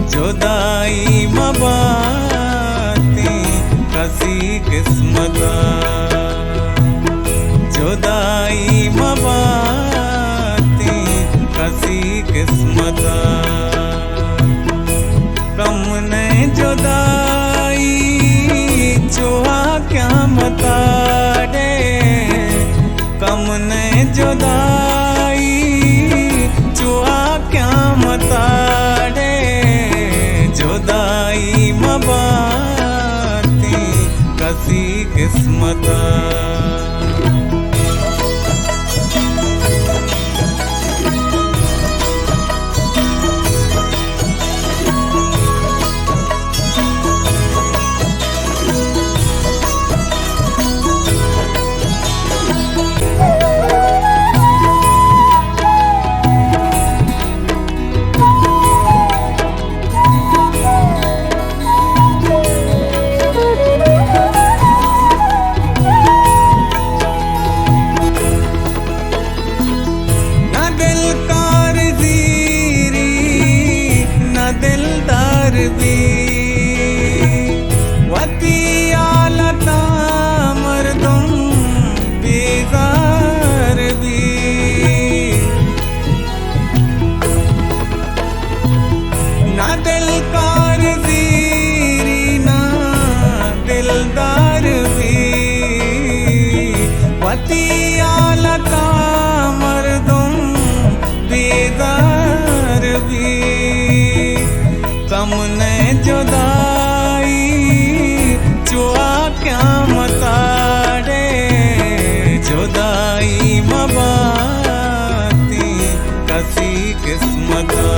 जुदाई बातें कसी किस्मता, जुदाई बातें कसी किस्मता। कम ने जुदाई चुहा क्या मता दे, कम ने जुदाई चुहा क्या मता दे। जुदाई बातें कसी किस्मता। कम ने जुदाई चुहा क्या मता दे। जुदाई बातें कसी किस्मता।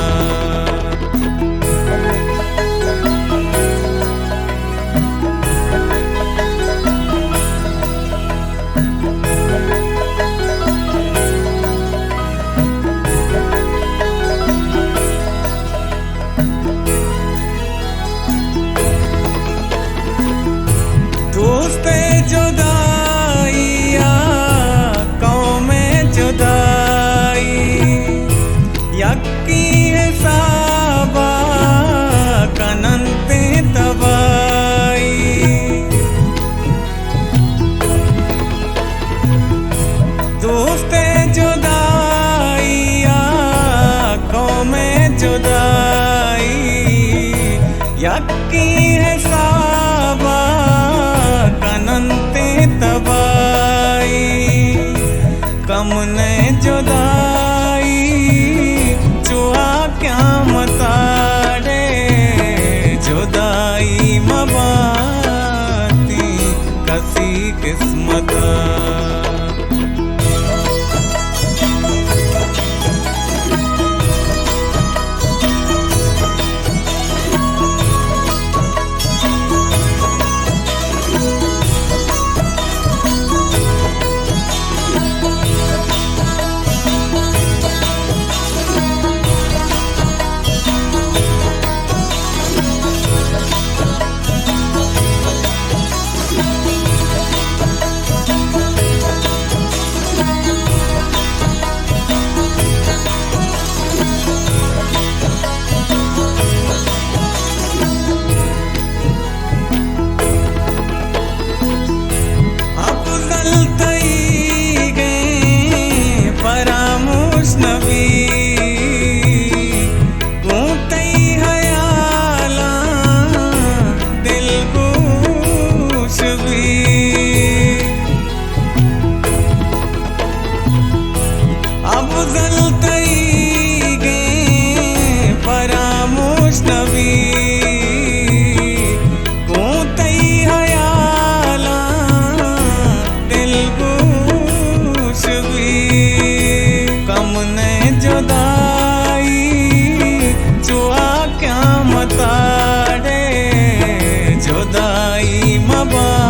दोस्ते जुदाइया कौमे जुदाई, यक्की हिसाबा कनंते तबाई। दोस्ते जुदाइया कौमे जुदाई, यक्की हिसाबा कनंते तबाई। कम ने जुदाई चुहा क्या मता दे। जुदाई बातें कसी किस्मता। बाई